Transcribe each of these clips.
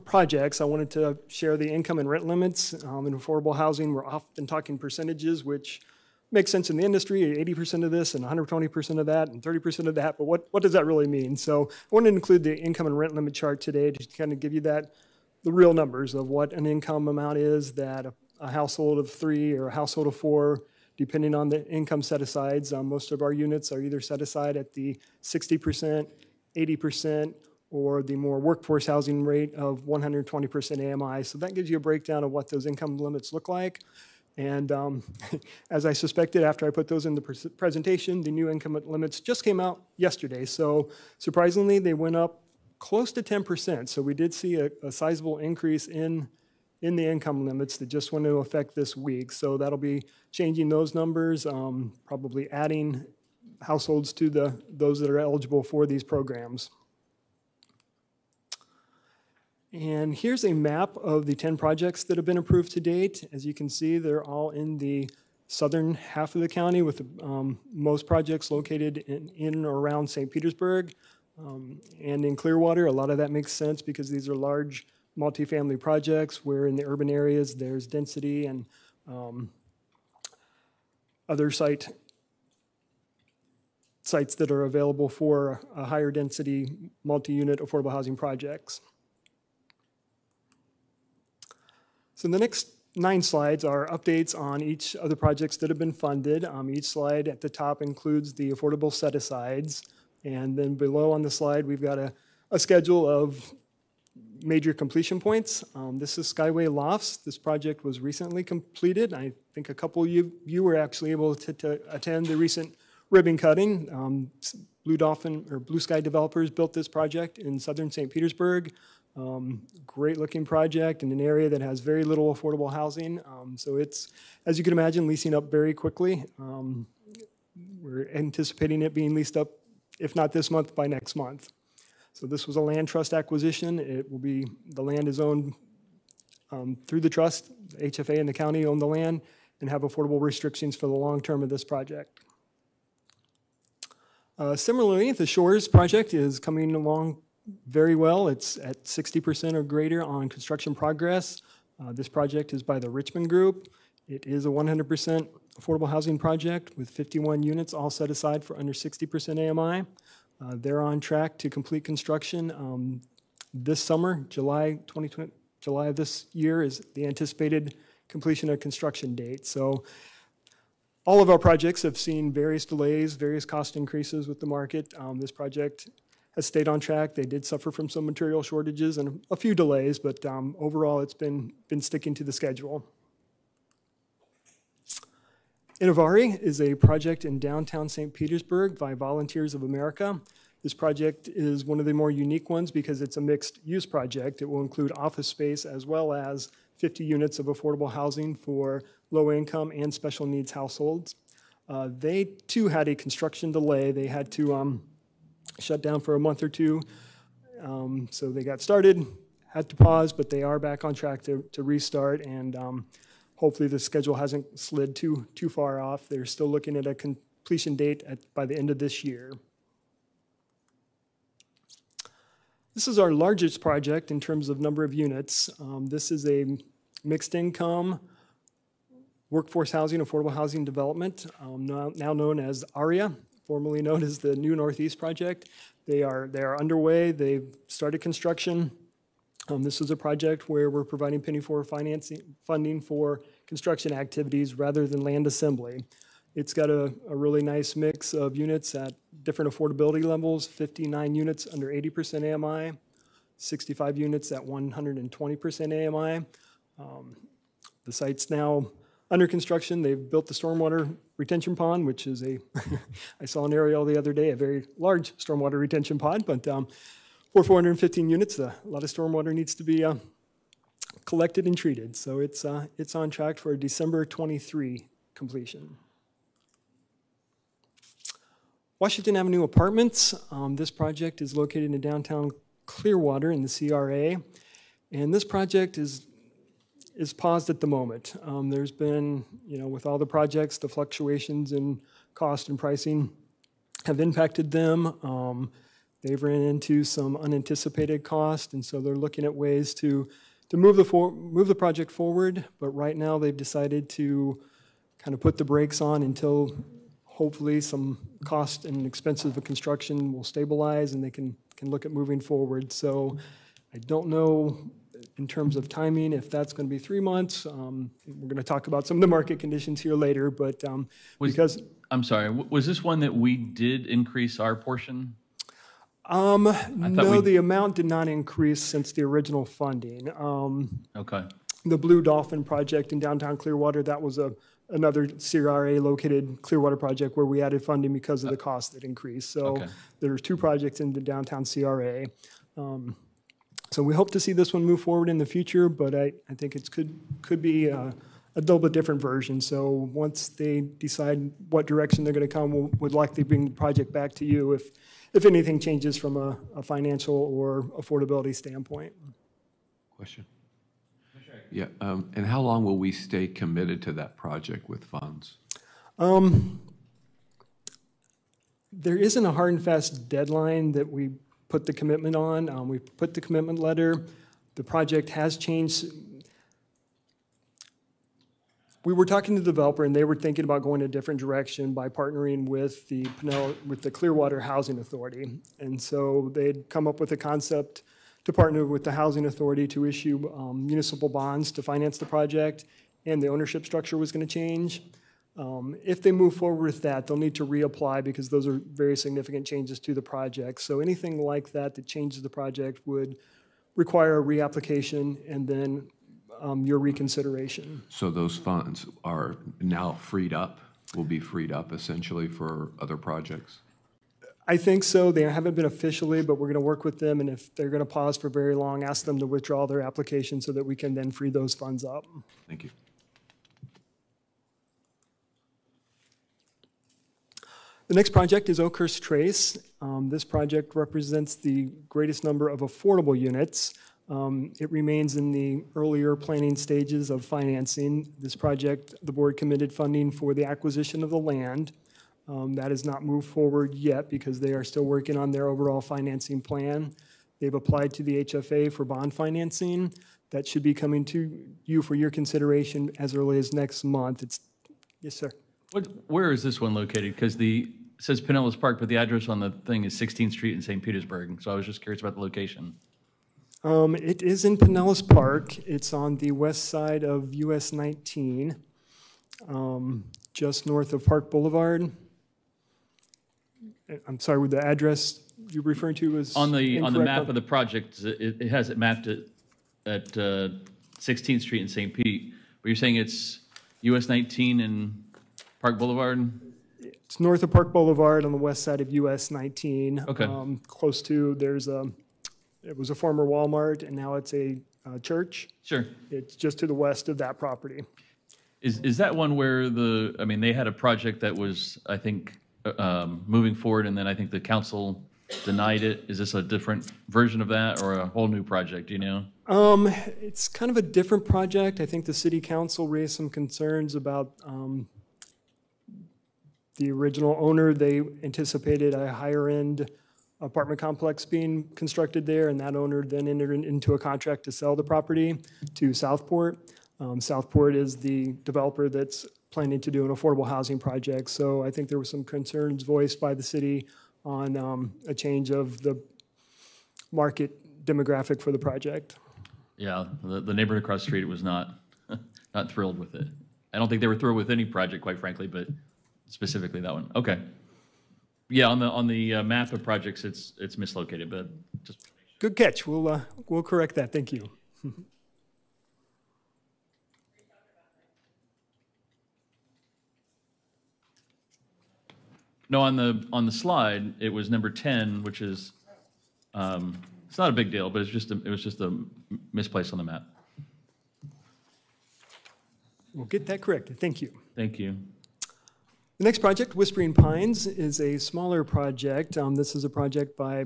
projects, I wanted to share the income and rent limits. In affordable housing, we're often talking percentages, which makes sense in the industry, 80% of this and 120% of that and 30% of that, but what does that really mean? So I wanted to include the income and rent limit chart today to kind of give you the real numbers of what an income amount is that a household of 3 or a household of 4, depending on the income set-asides. Most of our units are either set aside at the 60%, 80%, or the more workforce housing rate of 120% AMI. So that gives you a breakdown of what those income limits look like. And as I suspected after I put those in the presentation, the new income limits just came out yesterday. So surprisingly, they went up close to 10%. So we did see a sizable increase in the income limits that just went into effect this week. So that'll be changing those numbers, probably adding households to those that are eligible for these programs. And here's a map of the 10 projects that have been approved to date. As you can see, they're all in the southern half of the county, with most projects located in or around St. Petersburg and in Clearwater. A lot of that makes sense because these are large multifamily projects where in the urban areas there's density and other sites that are available for a higher density multi-unit affordable housing projects. So the next 9 slides are updates on each of the projects that have been funded. Each slide at the top includes the affordable set-asides. And then below on the slide, we've got a schedule of major completion points. This is Skyway Lofts. This project was recently completed. I think a couple of you were actually able to attend the recent ribbon cutting. Blue Sky Developers built this project in southern St. Petersburg. Great looking project in an area that has very little affordable housing. So it's, as you can imagine, leasing up very quickly. We're anticipating it being leased up, if not this month, by next month. So this was a land trust acquisition. The land is owned through the trust. The HFA and the county own the land and have affordable restrictions for the long term of this project. Similarly, the Shores project is coming along very well. It's at 60% or greater on construction progress. This project is by the Richmond Group. It is a 100% affordable housing project with 51 units all set aside for under 60% AMI. They're on track to complete construction this summer. July of this year is the anticipated completion of construction date. So all of our projects have seen various delays, various cost increases with the market. This project has stayed on track. They did suffer from some material shortages and a few delays, but overall it's been sticking to the schedule. Innovari is a project in downtown St. Petersburg by Volunteers of America. This project is one of the more unique ones because it's a mixed-use project. It will include office space as well as 50 units of affordable housing for low-income and special needs households. They, too, had a construction delay. They had to shut down for a month or two. So they got started, had to pause, but they are back on track to restart, and hopefully the schedule hasn't slid too far off. They're still looking at a completion date by the end of this year. This is our largest project in terms of number of units. This is a mixed income workforce housing, affordable housing development, now known as ARIA, formerly known as the New Northeast Project. They are underway. They've started construction. This is a project where we're providing penny for funding for construction activities rather than land assembly. It's got a really nice mix of units at different affordability levels, 59 units under 80% AMI, 65 units at 120% AMI. The site's now under construction. They've built the stormwater retention pond, which is I saw an aerial the other day, a very large stormwater retention pond, but for 415 units, a lot of stormwater needs to be collected and treated. So it's on track for a December 23 completion. Washington Avenue Apartments. This project is located in downtown Clearwater in the CRA, and this project is paused at the moment. There's been, with all the projects, the fluctuations in cost and pricing have impacted them. they've ran into some unanticipated cost, and so they're looking at ways to move the project forward. But right now, they've decided to kind of put the brakes on until hopefully some cost and expenses of construction will stabilize, and they can look at moving forward. So I don't know in terms of timing if that's going to be 3 months. We're going to talk about some of the market conditions here later, but I'm sorry, was this one that we did increase our portion? No, the amount did not increase since the original funding. Okay. The Blue Dolphin project in downtown Clearwater, that was another CRA-located Clearwater project where we added funding because of the cost that increased. So there's 2 projects in the downtown CRA. So we hope to see this one move forward in the future, but I think it could be a little bit different version. So once they decide what direction they're going to come, we'd likely bring the project back to you if anything changes from a financial or affordability standpoint. Question? Yeah, and how long will we stay committed to that project with funds? There isn't a hard and fast deadline that we put the commitment on. We put the commitment letter. The project has changed. We were talking to the developer, and they were thinking about going a different direction by partnering with the Clearwater Housing Authority. And so they'd come up with a concept to partner with the Housing Authority to issue municipal bonds to finance the project, and the ownership structure was going to change. If they move forward with that, they'll need to reapply because those are very significant changes to the project. So anything like that that changes the project would require a reapplication and then your reconsideration. So those funds are now freed up, will be freed up essentially for other projects? I think so. They haven't been officially, but we're going to work with them, and if they're going to pause for very long, ask them to withdraw their application so that we can then free those funds up. Thank you. The next project is Oakhurst Trace. This project represents the greatest number of affordable units. It remains in the earlier planning stages of financing. This project, the board committed funding for the acquisition of the land. That has not moved forward yet because they are still working on their overall financing plan. They've applied to the HFA for bond financing. That should be coming to you for your consideration as early as next month. Yes, sir. Where is this one located? Because it says Pinellas Park, but the address on the thing is 16th Street in St. Petersburg. So I was just curious about the location. It is in Pinellas Park. It's on the west side of US 19, just north of Park Boulevard. I'm sorry, with the address you're referring to is on the map of the project. It has it mapped at 16th Street in St. Pete, but you're saying it's US 19 and Park Boulevard? It's north of Park Boulevard on the west side of US 19. Okay. Close to, it was a former Walmart, and now it's a church. Sure. It's just to the west of that property. Is that one where they had a project that was, I think, moving forward, and then I think the council denied it? Is this a different version of that or a whole new project, do you know? It's kind of a different project. I think the city council raised some concerns about the original owner. They anticipated a higher-end apartment complex being constructed there, and that owner then entered into a contract to sell the property to Southport. Southport is the developer that's planning to do an affordable housing project. So I think there were some concerns voiced by the city on a change of the market demographic for the project. Yeah, the neighborhood across the street was not thrilled with it. I don't think they were thrilled with any project, quite frankly, but specifically that one. Okay. Yeah, on the map of projects, it's mislocated, but just good catch. We'll correct that. Thank you. No, on the slide, it was number 10, which is it's not a big deal, but it was just a misplace on the map. We'll get that corrected. Thank you. Thank you. The next project, Whispering Pines, is a smaller project. This is a project by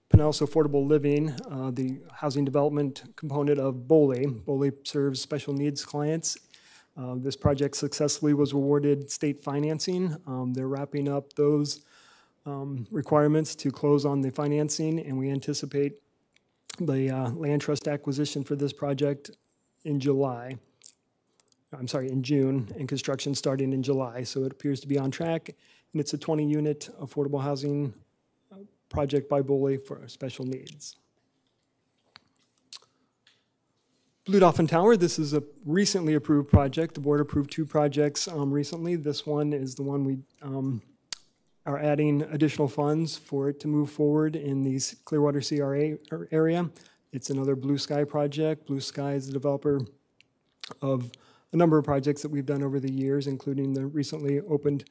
Pinellas Affordable Living, the housing development component of BOLI. BOLI serves special needs clients. This project successfully was awarded state financing. They're wrapping up those requirements to close on the financing, and we anticipate the land trust acquisition for this project in June, and construction starting in July. So it appears to be on track, and it's a 20-unit affordable housing project by Boley for special needs. Blue Dolphin Tower, this is a recently approved project. The board approved 2 projects recently. This one is the one we are adding additional funds for it to move forward in the Clearwater CRA area. It's another Blue Sky project. Blue Sky is the developer of a number of projects that we've done over the years, including the recently opened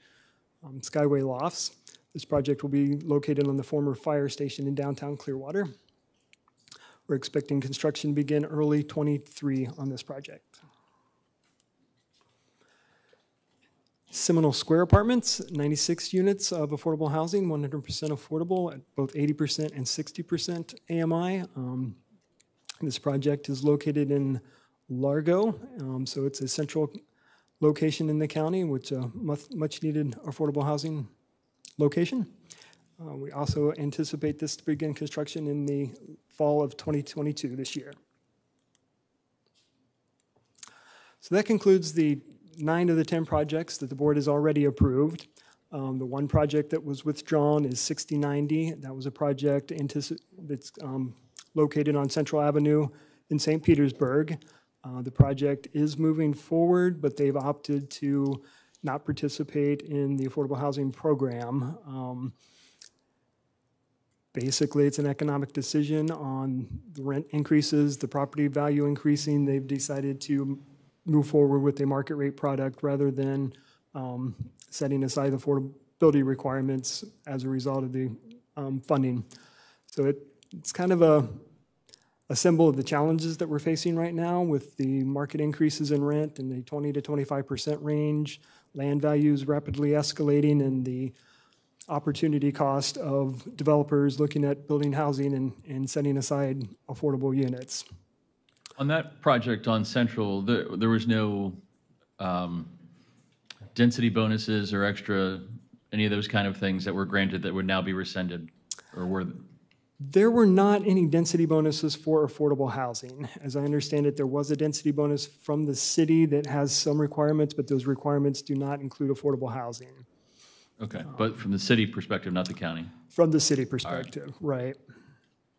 Skyway Lofts. This project will be located on the former fire station in downtown Clearwater. We're expecting construction to begin early 23 on this project. Seminole Square Apartments, 96 units of affordable housing, 100% affordable at both 80% and 60% AMI. This project is located in Largo, so it's a central location in the county, which is a much needed affordable housing location. We also anticipate this to begin construction in the fall of 2022 this year. So that concludes the 9 of the 10 projects that the board has already approved. The one project that was withdrawn is 6090. That was a project that's located on Central Avenue in St. Petersburg. The project is moving forward, but they've opted to not participate in the affordable housing program. Basically, it's an economic decision on the rent increases, the property value increasing. They've decided to move forward with a market rate product rather than setting aside affordability requirements as a result of the funding. So it's kind of a symbol of the challenges that we're facing right now with the market increases in rent in the 20 to 25% range, land values rapidly escalating, and the opportunity cost of developers looking at building housing and setting aside affordable units. On that project on Central, there was no density bonuses or extra, any of those kind of things that were granted that would now be rescinded, or were there were not any density bonuses for affordable housing. As I understand it, there was a density bonus from the city that has some requirements, but those requirements do not include affordable housing. Okay, but from the city perspective, not the county? From the city perspective, right.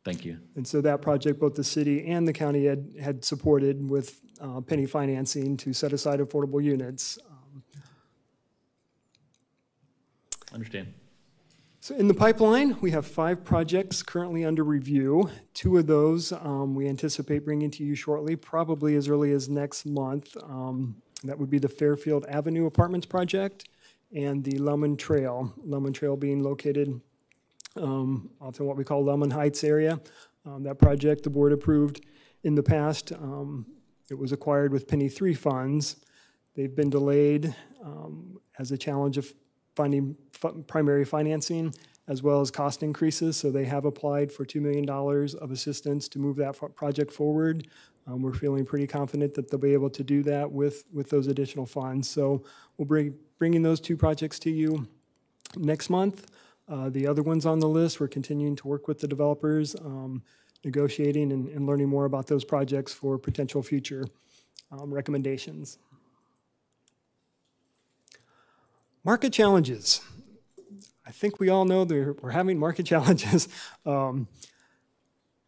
Thank you. And so that project, both the city and the county had supported with penny financing to set aside affordable units. Understand. So in the pipeline, we have 5 projects currently under review. 2 of those we anticipate bringing to you shortly, probably as early as next month. That would be the Fairfield Avenue Apartments project and the Lemon Trail. Lemon Trail being located off in what we call Lemon Heights area. That project the board approved in the past. It was acquired with Penny 3 funds. They've been delayed as a challenge of finding primary financing as well as cost increases. So they have applied for $2 million of assistance to move that project forward. We're feeling pretty confident that they'll be able to do that with those additional funds. So we'll bringing those 2 projects to you next month. The other ones on the list, we're continuing to work with the developers, negotiating and learning more about those projects for potential future recommendations. Market challenges. I think we all know we're having market challenges. And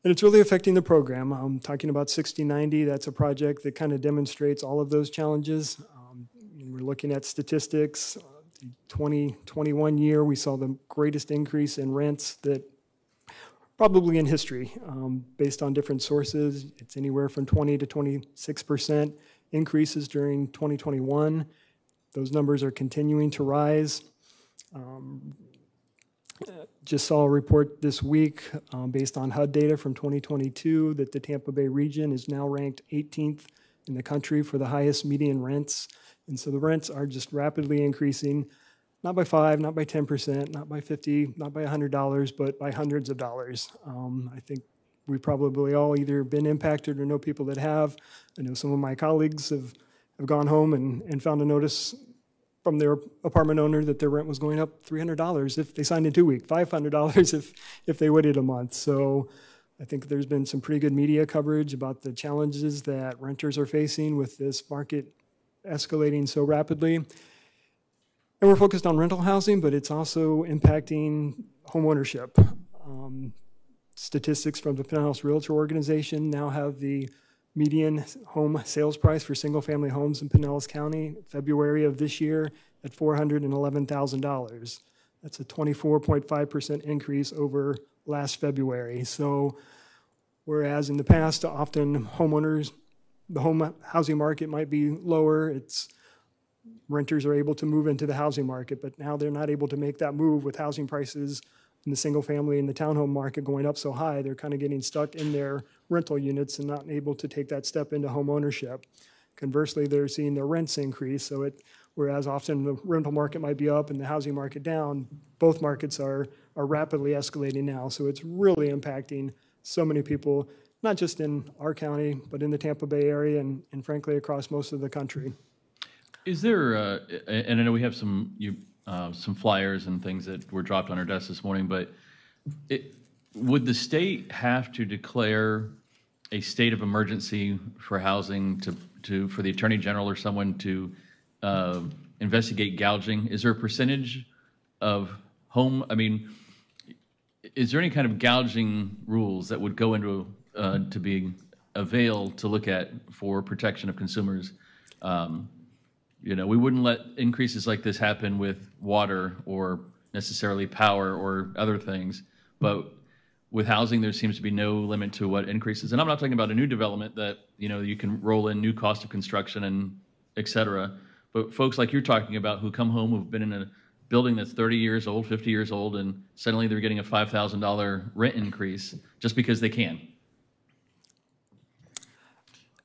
it's really affecting the program. I'm talking about 6090. That's a project that kind of demonstrates all of those challenges. We're looking at statistics. The 2021 year, we saw the greatest increase in rents that probably in history. Based on different sources, it's anywhere from 20 to 26% increases during 2021. Those numbers are continuing to rise. Just saw a report this week based on HUD data from 2022 that the Tampa Bay region is now ranked 18th in the country for the highest median rents. And so the rents are just rapidly increasing, not by 5, not by 10%, not by 50, not by $100, but by hundreds of dollars. I think we've probably all either been impacted or know people that have. I know some of my colleagues have gone home and found a notice from their apartment owner that their rent was going up $300 if they signed in 2 weeks, $500 if they waited a month. So I think there's been some pretty good media coverage about the challenges that renters are facing with this market escalating so rapidly. And we're focused on rental housing, but it's also impacting homeownership. Statistics from the Pinellas Realtor Organization now have the median home sales price for single-family homes in Pinellas County, February of this year, at $411,000. That's a 24.5% increase over last February. So whereas in the past, often homeowners, the home housing market might be lower, renters are able to move into the housing market, but now they're not able to make that move with housing prices in the single family and the townhome market going up so high. They're kind of getting stuck in their rental units and not able to take that step into home ownership. Conversely, they're seeing their rents increase. So whereas often the rental market might be up and the housing market down, both markets are rapidly escalating now. So it's really impacting so many people, not just in our county, but in the Tampa Bay area and frankly across most of the country. Is there, and I know we have some flyers and things that were dropped on our desk this morning, but would the state have to declare a state of emergency for housing for the Attorney General or someone to investigate gouging? Is there a percentage of home, I mean, is there any kind of gouging rules that would go into to be availed to look at for protection of consumers? We wouldn't let increases like this happen with water or necessarily power or other things, but with housing, there seems to be no limit to what increases. And I'm not talking about a new development that, you can roll in new cost of construction and et cetera, but folks like you're talking about who come home who've been in a building that's 30 years old, 50 years old, and suddenly they're getting a $5,000 rent increase just because they can.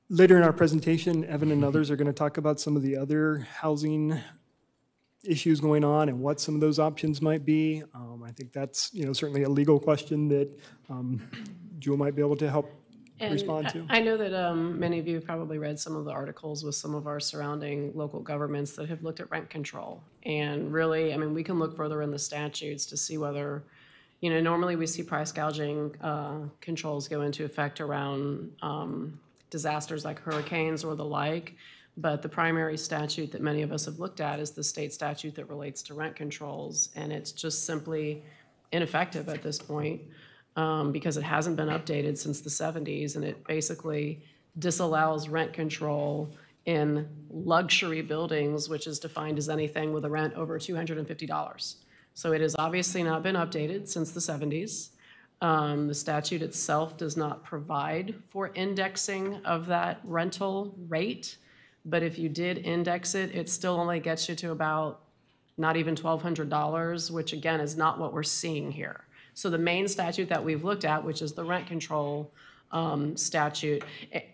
Later in our presentation, Evan and others are going to talk about some of the other housing issues going on and what some of those options might be. I think that's certainly a legal question that Jewel might be able to help respond to. I know that many of you have probably read some of the articles with some of our surrounding local governments that have looked at rent control. And really, we can look further in the statutes to see whether, normally we see price gouging controls go into effect around disasters like hurricanes or the like, but the primary statute that many of us have looked at is the state statute that relates to rent controls, and it's just simply ineffective at this point because it hasn't been updated since the 70s, and it basically disallows rent control in luxury buildings, which is defined as anything with a rent over $250. So it has obviously not been updated since the 70s. The statute itself does not provide for indexing of that rental rate, but if you did index it, it still only gets you to about not even $1,200, which again is not what we're seeing here. So the main statute that we've looked at, which is the rent control statute,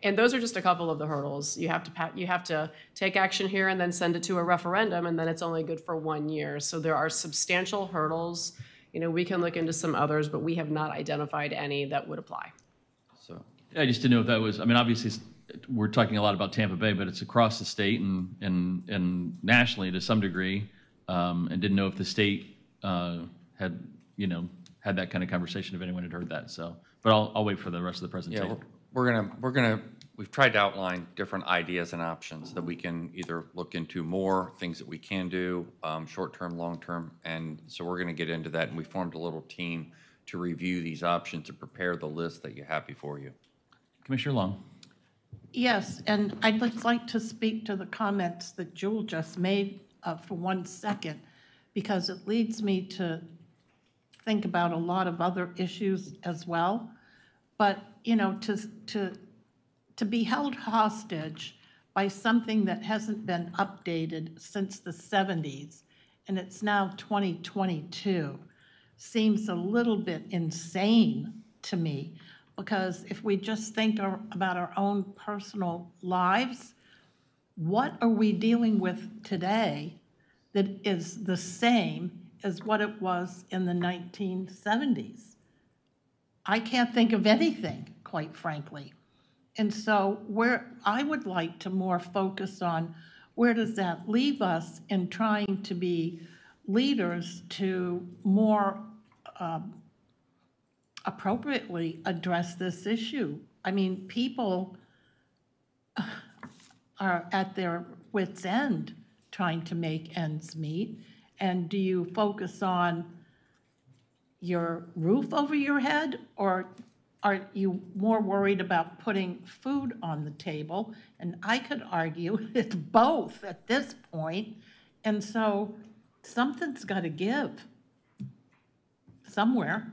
and those are just a couple of the hurdles. You have to take action here and then send it to a referendum, and then it's only good for 1 year. So there are substantial hurdles. We can look into some others, but we have not identified any that would apply. So I just didn't know if that was, obviously we're talking a lot about Tampa Bay, but it's across the state and nationally to some degree, and didn't know if the state had that kind of conversation, if anyone had heard that. So, but I'll wait for the rest of the presentation. Yeah, we've tried to outline different ideas and options that we can either look into more, things that we can do, short-term, long-term, and so we're going to get into that, and we formed a little team to review these options to prepare the list that you have before you. Commissioner Long. Yes, and I'd just like to speak to the comments that Jewel just made for 1 second, because it leads me to think about a lot of other issues as well. But, to be held hostage by something that hasn't been updated since the 70s, and it's now 2022, seems a little bit insane to me, because if we just think about our own personal lives, what are we dealing with today that is the same as what it was in the 1970s? I can't think of anything, quite frankly. And so I would like to more focus on where does that leave us in trying to be leaders to more appropriately address this issue? I mean, people are at their wits' end trying to make ends meet. And do you focus on your roof over your head, or are you more worried about putting food on the table? And I could argue it's both at this point. And so something's got to give somewhere.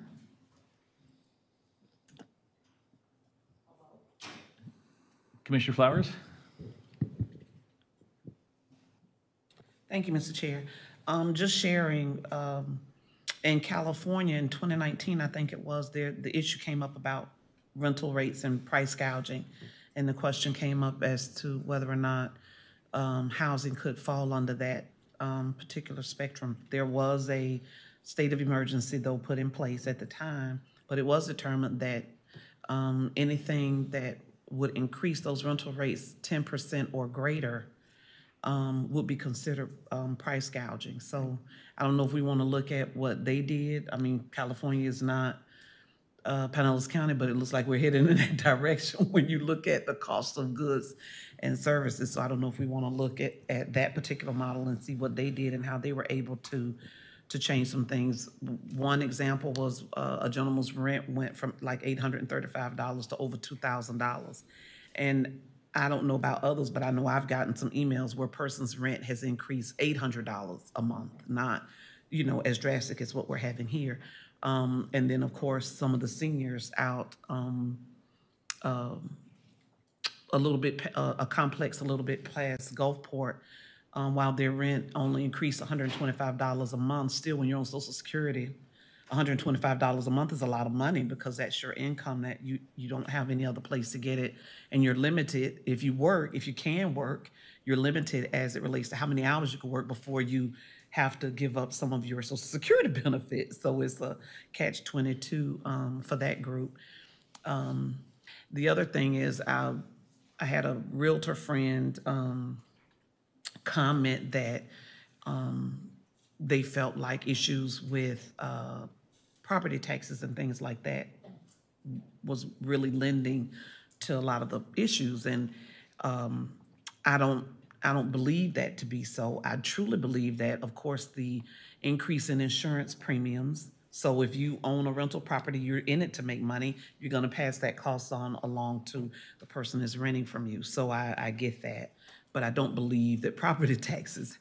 Commissioner Flowers? Thank you, Mr. Chair. Just sharing, in California in 2019, I think it was, the issue came up about rental rates and price gouging. And the question came up as to whether or not housing could fall under that particular spectrum. There was a state of emergency, though, put in place at the time, but it was determined that anything that would increase those rental rates 10% or greater would be considered price gouging. So I don't know if we want to look at what they did. I mean, California is not Pinellas County, but it looks like we're heading in that direction when you look at the cost of goods and services. So I don't know if we want to look at that particular model and see what they did and how they were able to change some things. One example was a gentleman's rent went from like $835 to over $2,000. And I don't know about others, but I know I've gotten some emails where a person's rent has increased $800 a month, not, as drastic as what we're having here. And then, of course, some of the seniors out a little bit, a complex a little bit past Gulfport, while their rent only increased $125 a month, still when you're on Social Security, $125 a month is a lot of money because that's your income that you don't have any other place to get it. And you're limited, if you can work, you're limited as it relates to how many hours you can work before you have to give up some of your Social Security benefits. So it's a catch-22 for that group. The other thing is I had a realtor friend comment that they felt like issues with property taxes and things like that was really lending to a lot of the issues. And I don't believe that to be so. I truly believe that, of course, the increase in insurance premiums. So if you own a rental property, you're in it to make money, you're going to pass that cost on along to the person that's renting from you. So I get that. But I don't believe that the property taxes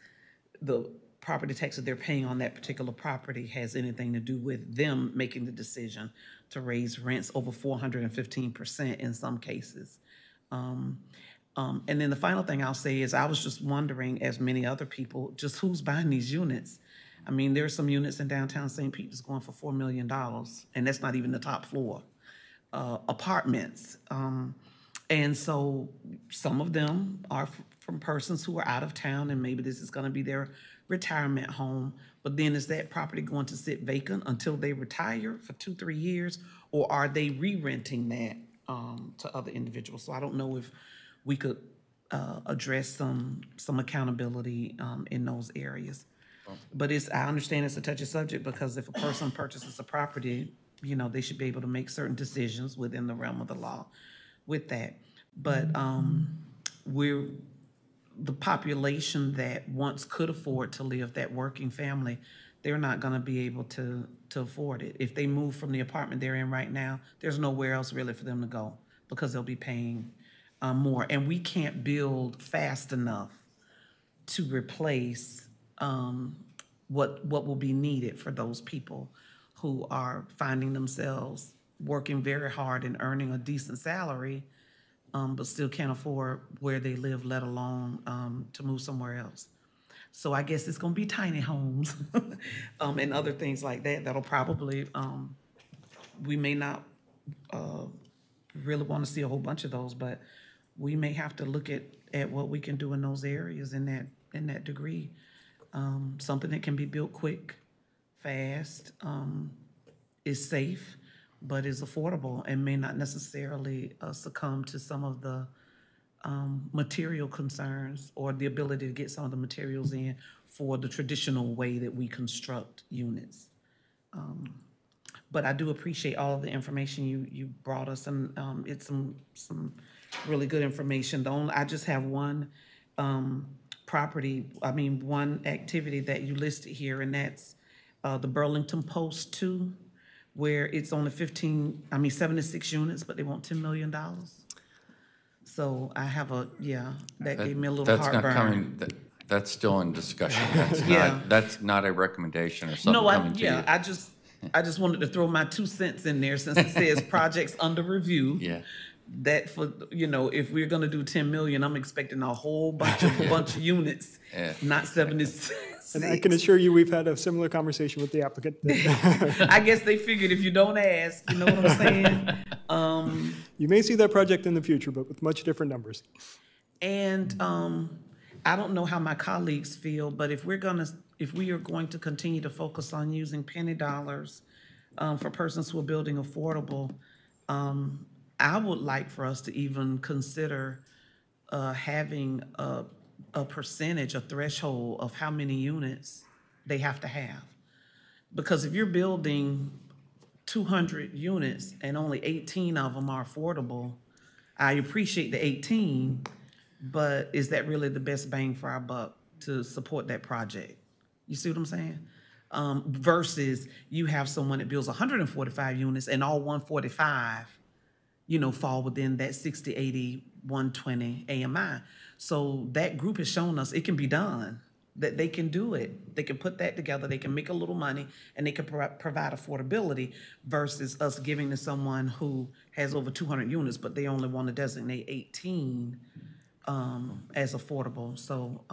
they're paying on that particular property has anything to do with them making the decision to raise rents over 415% in some cases. And then the final thing I'll say is I was just wondering, as many other people, just who's buying these units. I mean, there are some units in downtown St. Pete that's going for $4 million, and that's not even the top floor. Apartments. And so some of them are from persons who are out of town, and maybe this is going to be their retirement home. But then is that property going to sit vacant until they retire for 2-3 years, or are they re-renting that to other individuals? So I don't know if we could address some accountability in those areas. But I understand it's a touchy subject because if a person purchases a property, they should be able to make certain decisions within the realm of the law with that. But the population that once could afford to live, that working family, they're not going to be able to afford it. If they move from the apartment they're in right now, there's nowhere else really for them to go because they'll be paying more. And we can't build fast enough to replace what will be needed for those people who are finding themselves working very hard and earning a decent salary, but still can't afford where they live, let alone to move somewhere else. So I guess it's going to be tiny homes and other things like that. That'll probably, we may not really want to see a whole bunch of those, but we may have to look at what we can do in those areas in that degree. Something that can be built quick, fast, is safe, but is affordable and may not necessarily succumb to some of the material concerns or the ability to get some of the materials in for the traditional way that we construct units. But I do appreciate all of the information you brought us, and it's some really good information. I just have one one activity that you listed here, and that's the Burlington Post 2, where it's only 76 units, but they want $10 million. So I have that gave me a little That's heartburn. not coming, that's still in discussion. That's Yeah. that's not a recommendation or something No, coming to you. I just wanted to throw my 2 cents in there since it says projects under review. Yeah. That if we're gonna do 10 million, I'm expecting a whole bunch of units, Yeah. not 76. And I can assure you, we've had a similar conversation with the applicant. I guess they figured if you don't ask, you know what I'm saying? You may see that project in the future, but with much different numbers. And I don't know how my colleagues feel, but if we are going to continue to focus on using penny dollars for persons who are building affordable, I would like for us to even consider having a percentage, a threshold of how many units they have to have. Because if you're building 200 units and only 18 of them are affordable, I appreciate the 18, but is that really the best bang for our buck to support that project? You see what I'm saying? Versus you have someone that builds 145 units and all 145, fall within that 60, 80, 120 AMI. So that group has shown us it can be done, that they can do it. They can put that together, they can make a little money, and they can provide affordability versus us giving to someone who has over 200 units, but they only want to designate 18 as affordable. So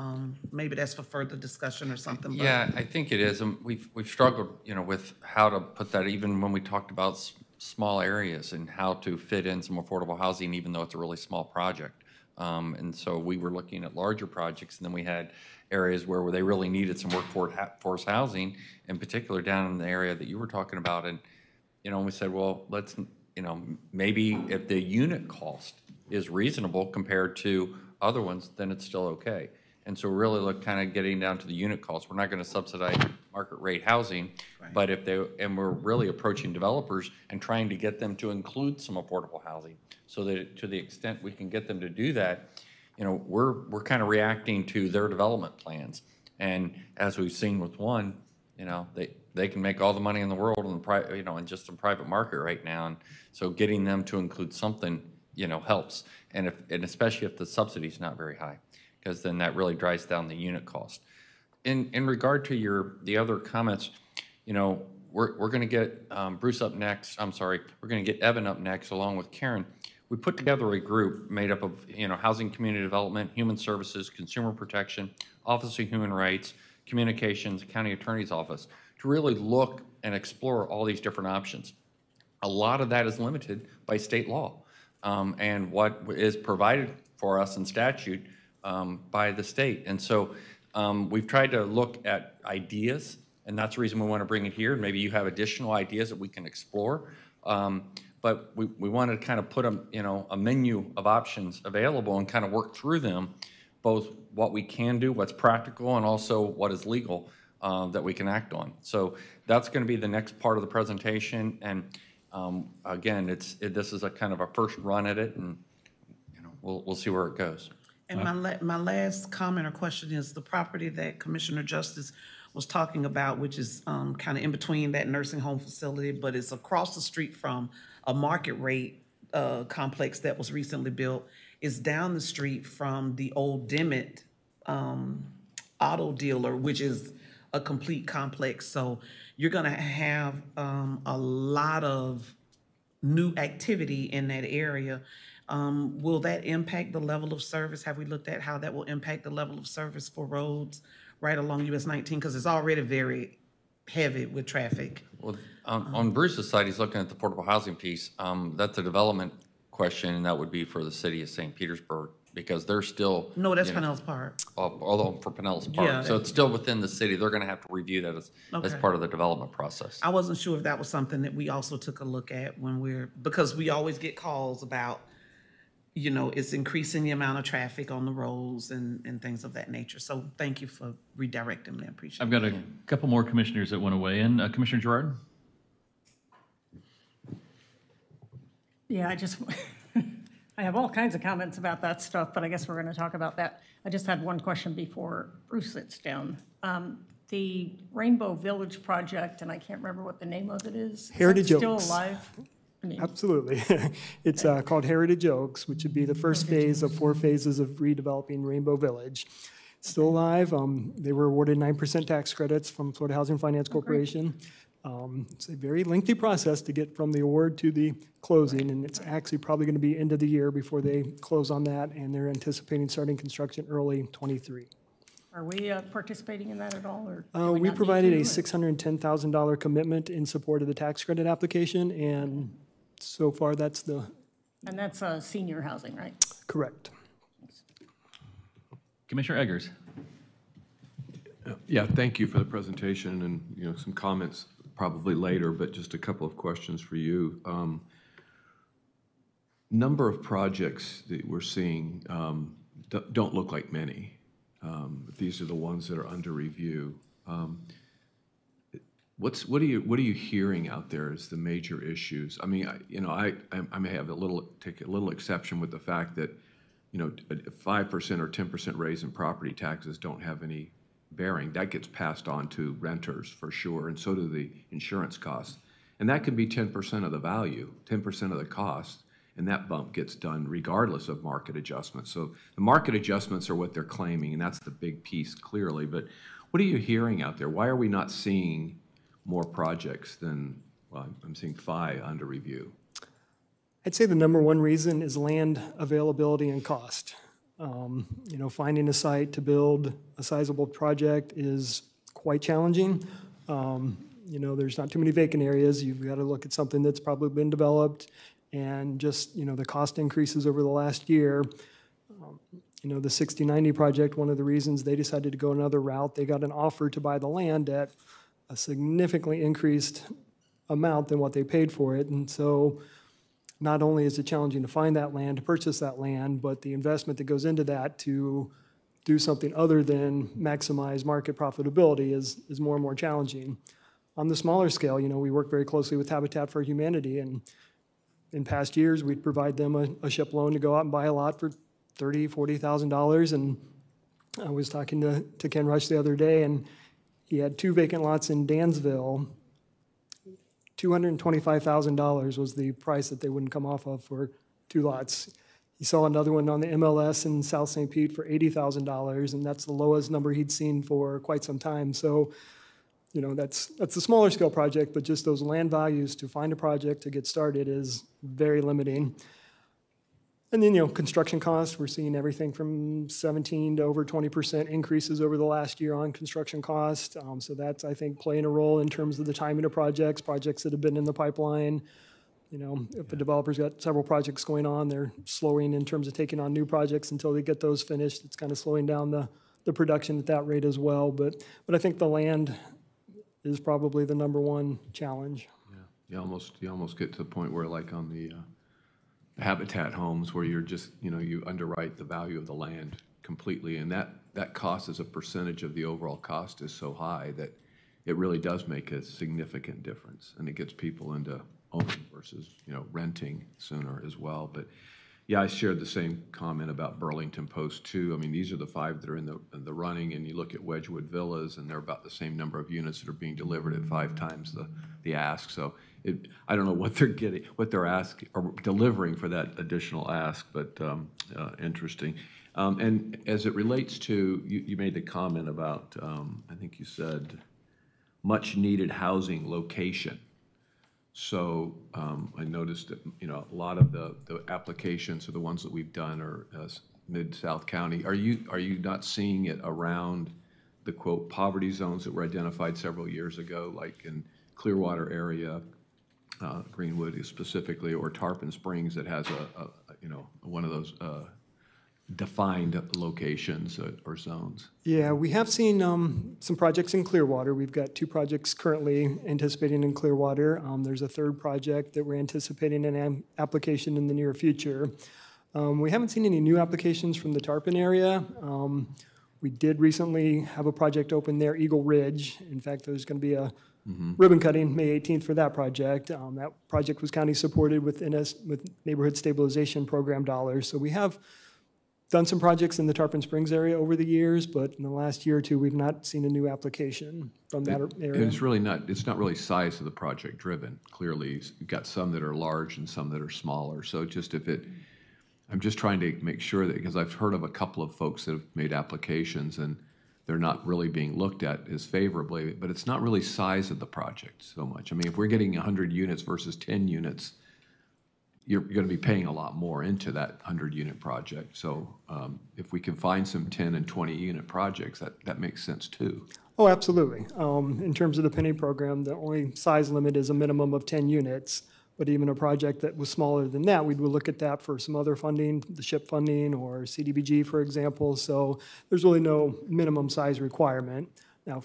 maybe that's for further discussion or something. But Yeah, I think it is. And we've struggled, with how to put that, even when we talked about small areas and how to fit in some affordable housing, even though it's a really small project. And so we were looking at larger projects, and then we had areas where they really needed some workforce housing, in particular down in the area that you were talking about. And, we said, well, let's, maybe if the unit cost is reasonable compared to other ones, then it's still okay. And so really kind of getting down to the unit cost. We're not going to subsidize market rate housing, Right. but and we're really approaching developers and trying to get them to include some affordable housing, so that to the extent we can get them to do that, we're kind of reacting to their development plans. And as we've seen with one, they can make all the money in the world in just the private market right now. And so getting them to include something, helps. And especially if the subsidy is not very high, because then that really drives down the unit cost. In regard to the other comments, we're going to get Bruce up next. I'm sorry, we're going to get Evan up next along with Karen. We put together a group made up of housing, community development, human services, consumer protection, Office of Human Rights, communications, county attorney's office, to really look and explore all these different options. A lot of that is limited by state law and what is provided for us in statute by the state. And so we've tried to look at ideas, and that's the reason we want to bring it here. Maybe you have additional ideas that we can explore. But we wanted to kind of put a menu of options available and kind of work through them, both what we can do, what's practical, and also what is legal that we can act on. So that's going to be the next part of the presentation. And again, this is a kind of a first run at it, and we'll see where it goes. And my last comment or question is the property that Commissioner Justice was talking about, which is kind of in between that nursing home facility, but it's across the street from a market rate complex that was recently built, is down the street from the old Dimmitt auto dealer, which is a complete complex. So you're going to have a lot of new activity in that area. Will that impact the level of service? Have we looked at how that will impact the level of service for roads right along US 19? Because it's already very heavy with traffic. Well, on Bruce's side, he's looking at the affordable housing piece. That's a development question, and that would be for the city of St. Petersburg, because they're still. No, that's Pinellas Park. Although for Pinellas Park. Yeah, so it's still within the city. They're going to have to review that as Okay. part of the development process. I wasn't sure if that was something that we also took a look at because we always get calls about it's increasing the amount of traffic on the roads and things of that nature. So thank you for redirecting me. I appreciate it. I've got a couple more commissioners that want to weigh in. Commissioner Gerard? Yeah, I have all kinds of comments about that stuff, but I guess we're going to talk about that. I just had one question before Bruce sits down. The Rainbow Village project, and I can't remember what the name of it is. Heritage Is that still Oaks. alive? I mean, Absolutely. It's called Heritage Oaks, which would be the first phase of 4 phases of redeveloping Rainbow Village. Still alive. They were awarded 9% tax credits from Florida Housing Finance Corporation. It's a very lengthy process to get from the award to the closing, and it's actually probably going to be end of the year before they close on that, and they're anticipating starting construction early '23. Are we participating in that at all, or? do We not provided a need to? $610,000 commitment in support of the tax credit application, and so far that's the And that's senior housing, right? correct. Commissioner Eggers? Yeah, thank you for the presentation and, some comments probably later, but just a couple of questions for you. Number of projects that we're seeing don't look like many. These are the ones that are under review. What are you hearing out there as the major issues? I mean, I may have take a little exception with the fact that, a 5% or 10% raise in property taxes don't have any bearing. That gets passed on to renters for sure, and so do the insurance costs. And that could be 10% of the value, 10% of the cost, and that bump gets done regardless of market adjustments. So the market adjustments are what they're claiming, and that's the big piece clearly. But what are you hearing out there? Why are we not seeing more projects than, well, I'm seeing 5 under review? I'd say the number one reason is land availability and cost. Finding a site to build a sizable project is quite challenging. There's not too many vacant areas. You've got to look at something that's probably been developed, and just, the cost increases over the last year. The 6090 project, one of the reasons they decided to go another route, they got an offer to buy the land at a significantly increased amount than what they paid for it. And so not only is it challenging to find that land, to purchase that land, but the investment that goes into that to do something other than maximize market profitability is more and more challenging. On the smaller scale, we work very closely with Habitat for Humanity, and in past years, we'd provide them a SHIP loan to go out and buy a lot for $30,000, $40,000. And I was talking to Ken Rush the other day, and he had 2 vacant lots in Dansville. $225,000 was the price that they wouldn't come off of for 2 lots. He saw another one on the MLS in South St. Pete for $80,000, and that's the lowest number he'd seen for quite some time. So, that's a smaller scale project, but just those land values to find a project to get started is very limiting. And then, construction costs, we're seeing everything from 17 to over 20% increases over the last year on construction costs. So that's, I think, playing a role in terms of the timing of projects that have been in the pipeline. If a developer's got several projects going on, they're slowing in terms of taking on new projects until they get those finished. It's kind of slowing down the production at that rate as well. But I think the land is probably the number one challenge. Yeah, you almost get to the point where, like on the Habitat homes, where you're just, you underwrite the value of the land completely, and that cost as a percentage of the overall cost is so high that it really does make a significant difference, and it gets people into owning versus, renting sooner as well. But yeah, I shared the same comment about Burlington Post too. I mean, these are the 5 that are in the running, and you look at Wedgwood Villas, and they're about the same number of units that are being delivered at 5 times the ask. So I don't know what they're getting, what they're asking or delivering for that additional ask, but interesting. And as it relates to, you made the comment about, I think you said, much needed housing location. So I noticed that, a lot of the applications are the ones that we've done are Mid-South County. Are you not seeing it around the, quote, poverty zones that were identified several years ago, like in Clearwater area, Greenwood specifically, or Tarpon Springs that has one of those defined locations or zones? Yeah, we have seen some projects in Clearwater. We've got 2 projects currently anticipating in Clearwater. There's a 3rd project that we're anticipating an application in the near future. We haven't seen any new applications from the Tarpon area. We did recently have a project open there, Eagle Ridge. In fact, there's going to be a ribbon cutting May 18th for that project. That project was county supported with Neighborhood Stabilization Program dollars. So we have done some projects in the Tarpon Springs area over the years, but in the last year or two, we've not seen a new application from that area. It's not really size of the project driven. Clearly, you've got some that are large and some that are smaller. So I'm just trying to make sure that, because I've heard of a couple of folks that have made applications and they're not really being looked at as favorably, but it's not really size of the project so much. I mean, if we're getting 100 units versus 10 units, you're going to be paying a lot more into that 100-unit project. So if we can find some 10 and 20-unit projects, that makes sense too. Oh, absolutely. In terms of the penny program, the only size limit is a minimum of 10 units. But even a project that was smaller than that, we would look at that for some other funding, the SHIP funding or CDBG, for example. So there's really no minimum size requirement. Now,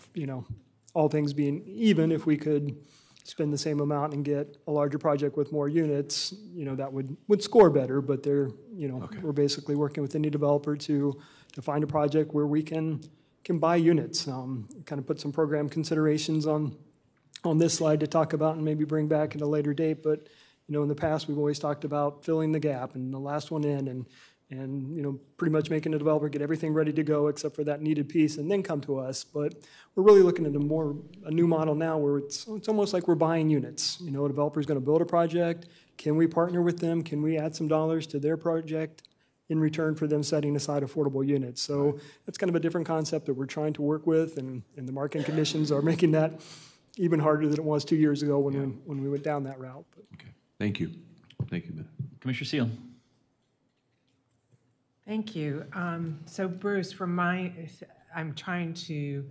all things being even, if we could spend the same amount and get a larger project with more units, that would score better. But we're basically working with any developer to find a project where we can buy units. Kind of put some program considerations on this slide to talk about and maybe bring back at a later date. But, in the past, we've always talked about filling the gap and the last one in and pretty much making the developer get everything ready to go except for that needed piece and then come to us. But we're really looking at a new model now where it's almost like we're buying units. A developer's going to build a project. Can we partner with them? Can we add some dollars to their project in return for them setting aside affordable units? So that's kind of a different concept that we're trying to work with, and the market conditions are making that even harder than it was 2 years ago when we went down that route. But. Okay, thank you. Thank you, Ben. Commissioner Seal. Thank you. So Bruce, I'm trying to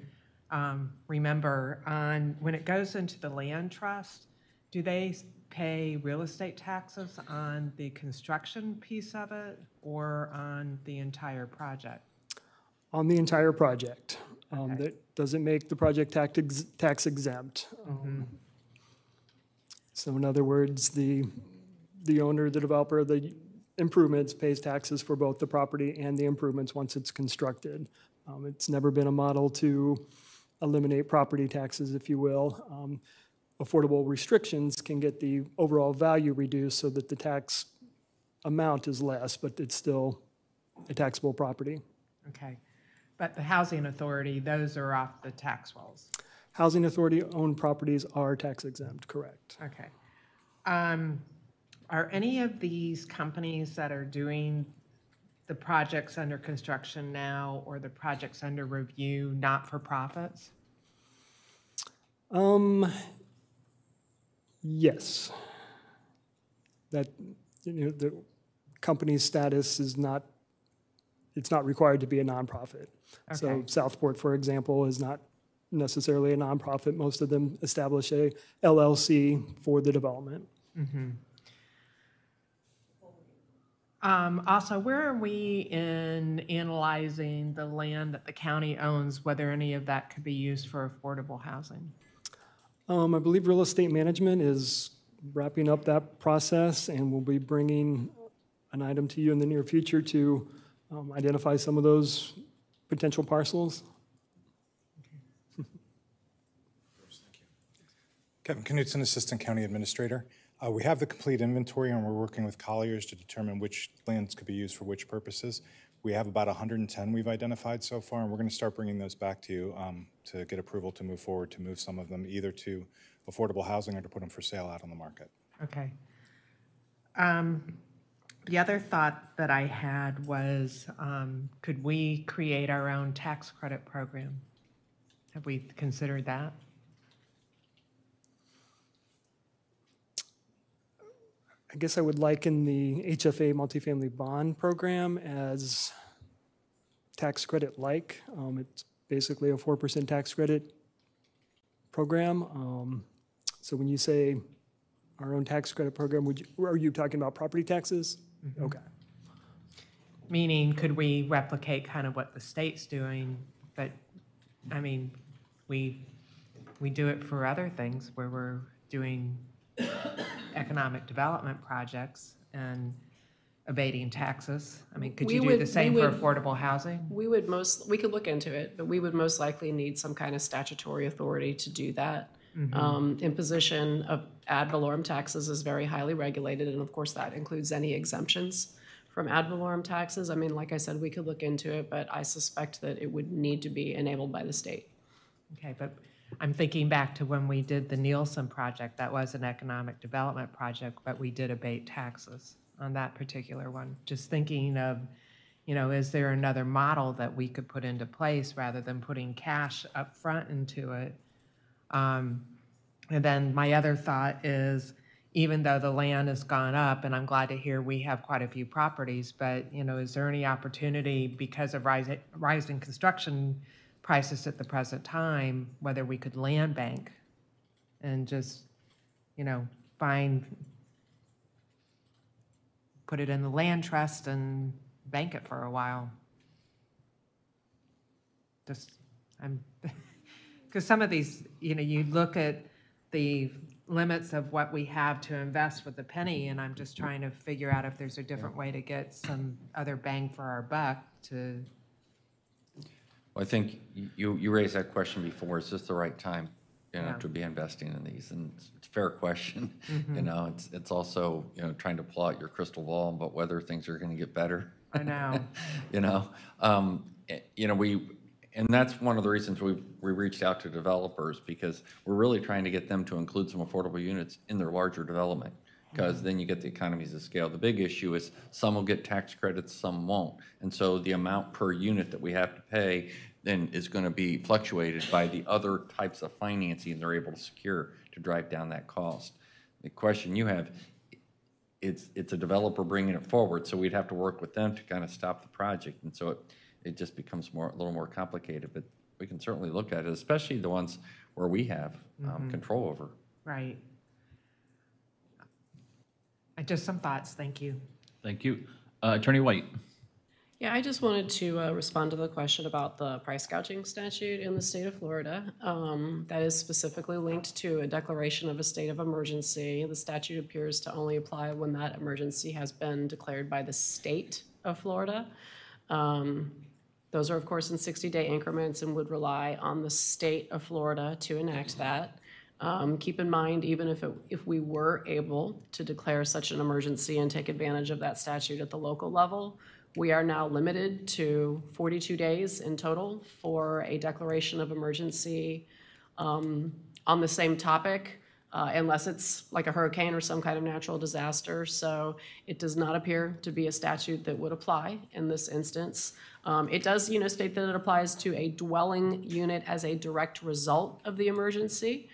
remember when it goes into the land trust, do they pay real estate taxes on the construction piece of it or on the entire project? On the entire project. Okay. That doesn't make the project tax exempt. So in other words, the owner, the developer, the improvements pays taxes for both the property and the improvements once it's constructed. It's never been a model to eliminate property taxes, if you will. Affordable restrictions can get the overall value reduced so that the tax amount is less, but it's still a taxable property. Okay. But the housing authority, those are off the tax rolls. Housing authority owned properties are tax exempt, correct. Okay. Are any of these companies that are doing the projects under construction now or the projects under review not-for-profits? Yes. That, the company's status is not, it's not required to be a nonprofit. Okay. So Southport, for example, is not necessarily a nonprofit. Most of them establish a LLC for the development. Mm-hmm. Also, where are we in analyzing the land that the county owns, whether any of that could be used for affordable housing? I believe real estate management is wrapping up that process, and we'll be bringing an item to you in the near future to identify some of those potential parcels. Kevin Knutson, Assistant County Administrator. We have the complete inventory, and we're working with Colliers to determine which lands could be used for which purposes. We have about 110 we've identified so far, and we're going to start bringing those back to you to get approval to move forward, to move some of them either to affordable housing or to put them for sale out on the market. Okay. The other thought that I had was, could we create our own tax credit program? Have we considered that? I guess I would liken the HFA multifamily bond program as tax credit-like. It's basically a 4% tax credit program. So when you say our own tax credit program, are you talking about property taxes? Mm-hmm. Okay. Meaning, could we replicate kind of what the state's doing? But, I mean, we do it for other things where we're doing economic development projects, and abating taxes? I mean, could We you do would- the same we for would- affordable housing? We could look into it, but we would most likely need some kind of statutory authority to do that. Imposition of ad valorem taxes is very highly regulated, and of course, that includes any exemptions from ad valorem taxes. I mean, like I said, we could look into it, but I suspect that it would need to be enabled by the state. Okay, but I'm thinking back to when we did the Nielsen project. That was an economic development project, but we did abate taxes on that particular one. Just thinking of, is there another model that we could put into place rather than putting cash up front into it? And then my other thought is, even though the land has gone up, and I'm glad to hear we have quite a few properties, but, is there any opportunity because of rising construction prices at the present time, whether we could land bank and just, put it in the land trust and bank it for a while? Because some of these, you look at the limits of what we have to invest with the penny, and I'm just trying to figure out if there's a different way to get some other bang for our buck to. Well, I think you raised that question before. Is this the right time, Yeah. to be investing in these? And it's a fair question. It's also, trying to plot your crystal ball about whether things are going to get better. I know. And that's one of the reasons we reached out to developers, because we're really trying to get them to include some affordable units in their larger development, because then you get the economies of scale. The big issue is some will get tax credits, some won't. And so the amount per unit that we have to pay then is going to be fluctuated by the other types of financing they're able to secure to drive down that cost. The question you have, it's a developer bringing it forward, so we'd have to work with them to kind of stop the project. And so it just becomes a little more complicated, but we can certainly look at it, especially the ones where we have control over. Right. Just some thoughts. Thank you. Thank you. Attorney White. Yeah, I just wanted to respond to the question about the price gouging statute in the state of Florida. That is specifically linked to a declaration of a state of emergency. The statute appears to only apply when that emergency has been declared by the state of Florida. Those are, of course, in 60-day increments and would rely on the state of Florida to enact that. Keep in mind, even if we were able to declare such an emergency and take advantage of that statute at the local level, we are now limited to 42 days in total for a declaration of emergency on the same topic, unless it's like a hurricane or some kind of natural disaster. So it does not appear to be a statute that would apply in this instance. It does, state that it applies to a dwelling unit as a direct result of the emergency.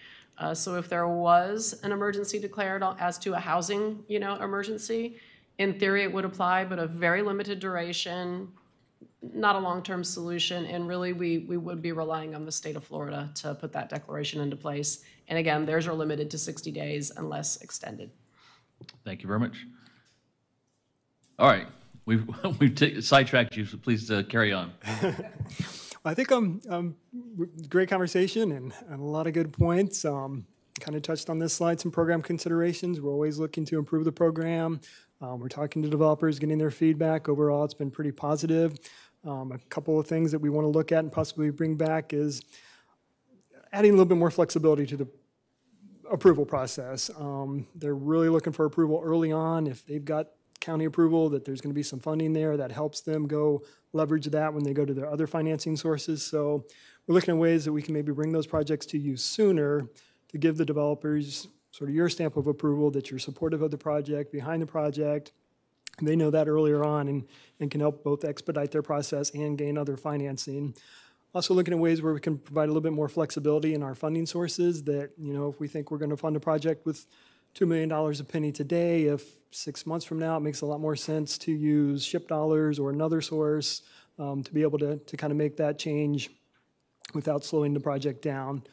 So if there was an emergency declared as to a housing, emergency, in theory it would apply, but a very limited duration, not a long-term solution, and really we would be relying on the state of Florida to put that declaration into place. And again, theirs are limited to 60 days unless extended. Thank you very much. All right, we've sidetracked you, so please carry on. I think great conversation and a lot of good points. Kind of touched on this slide, some program considerations. We're always looking to improve the program. We're talking to developers, getting their feedback. Overall, it's been pretty positive. A couple of things that we want to look at and possibly bring back is adding a little bit more flexibility to the approval process. They're really looking for approval early on. If they've got county approval, that there's going to be some funding there that helps them go leverage that when they go to their other financing sources. So we're looking at ways that we can maybe bring those projects to you sooner to give the developers sort of your stamp of approval that you're supportive of the project, behind the project. And they know that earlier on and can help both expedite their process and gain other financing. Also looking at ways where we can provide a little bit more flexibility in our funding sources that, if we think we're going to fund a project with $2 million a penny today, if 6 months from now it makes a lot more sense to use SHIP dollars or another source to be able to kind of make that change without slowing the project down.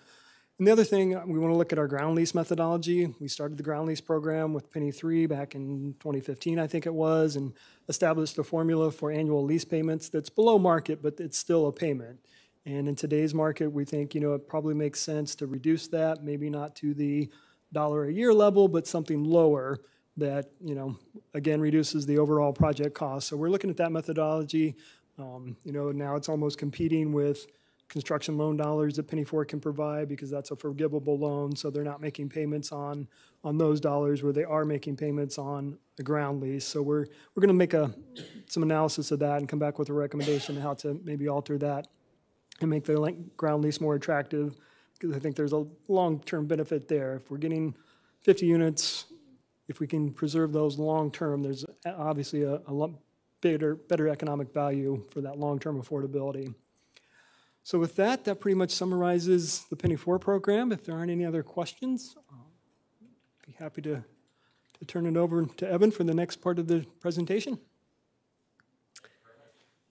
And the other thing, we want to look at our ground lease methodology. We started the ground lease program with Penny 3 back in 2015, I think it was, and established a formula for annual lease payments that's below market, but it's still a payment. And in today's market, we think, it probably makes sense to reduce that, maybe not to the $1 a year level, but something lower that, again, reduces the overall project cost. So we're looking at that methodology. Now it's almost competing with construction loan dollars that Penny Fort can provide because that's a forgivable loan, so they're not making payments on those dollars where they are making payments on a ground lease. So we're going to make some analysis of that and come back with a recommendation on how to maybe alter that and make the ground lease more attractive, because I think there's a long-term benefit there. If we're getting 50 units, if we can preserve those long-term, there's obviously a lot better economic value for that long-term affordability. So with that, that pretty much summarizes the Penny Fort program. If there aren't any other questions, I'd be happy to turn it over to Evan for the next part of the presentation.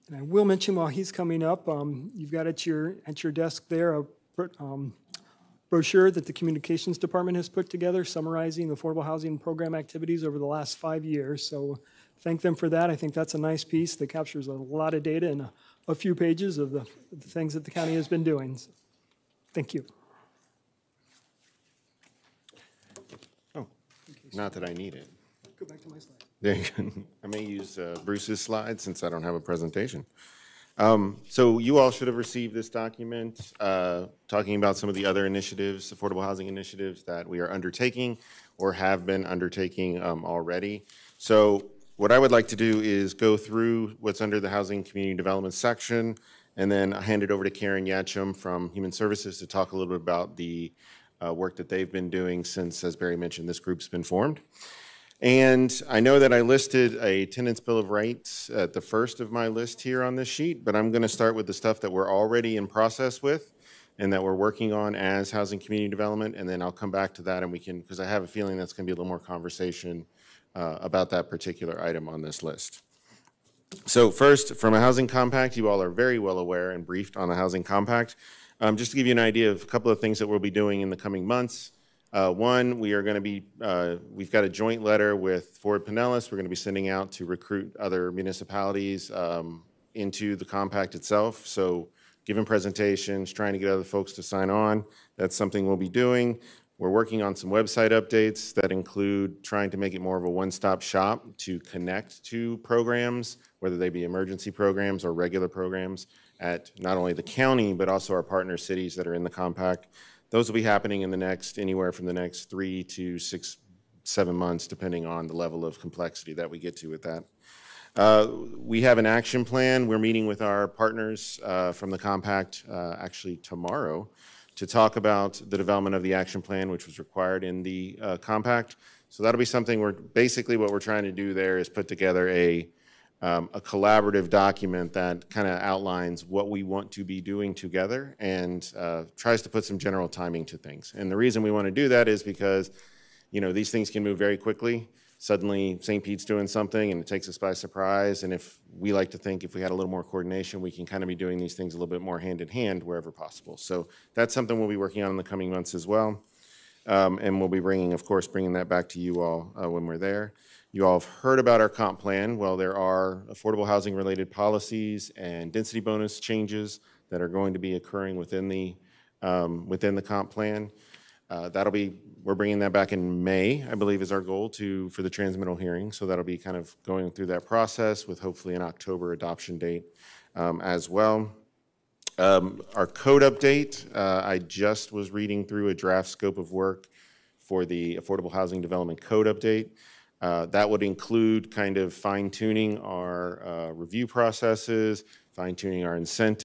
And I will mention while he's coming up, you've got at your desk there a brochure that the Communications Department has put together summarizing the affordable housing program activities over the last 5 years. So thank them for that. I think that's a nice piece that captures a lot of data in a few pages of the things that the county has been doing. So, thank you. Oh, not that I need it. Go back to my slide. There you go. I may use Bruce's slide since I don't have a presentation. So you all should have received this document talking about some of the other initiatives, affordable housing initiatives that we are undertaking or have been undertaking already. So what I would like to do is go through what's under the Housing Community Development section, and then I'll hand it over to Karen Yatchum from Human Services to talk a little bit about the work that they've been doing since, as Barry mentioned, this group's been formed. And I know that I listed a Tenants' Bill of Rights at the first of my list here on this sheet, but I'm going to start with the stuff that we're already in process with and that we're working on as Housing Community Development, and then I'll come back to that and we can, because I have a feeling that's going to be a little more conversation about that particular item on this list. So first, from a housing compact, you all are very well aware and briefed on the housing compact. Just to give you an idea of a couple of things that we'll be doing in the coming months. One, we are going to be, we've got a joint letter with Ford Pinellas. We're going to be sending out to recruit other municipalities into the compact itself. So giving presentations, trying to get other folks to sign on. That's something we'll be doing. We're working on some website updates that include trying to make it more of a one-stop shop to connect to programs, whether they be emergency programs or regular programs at not only the county, but also our partner cities that are in the compact. Those will be happening in the next, anywhere from the next 3 to 6, 7 months, depending on the level of complexity that we get to with that. We have an action plan. We're meeting with our partners from the compact actually tomorrow to talk about the development of the action plan, which was required in the compact. So that'll be something basically what we're trying to do there is put together a collaborative document that kind of outlines what we want to be doing together and tries to put some general timing to things. And the reason we want to do that is because, these things can move very quickly. Suddenly, St. Pete's doing something and it takes us by surprise. And if we like to think if we had a little more coordination, we can kind of be doing these things a little bit more hand in hand wherever possible. So that's something we'll be working on in the coming months as well. And we'll be bringing that back to you all when we're there. You all have heard about our comp plan. Well, there are affordable housing related policies and density bonus changes that are going to be occurring within the comp plan. We're bringing that back in May, I believe is our goal for the transmittal hearing. So that'll be kind of going through that process with hopefully an October adoption date as well. Our code update, I just was reading through a draft scope of work for the Affordable Housing Development Code update. That would include kind of fine-tuning our review processes, fine-tuning our incentives,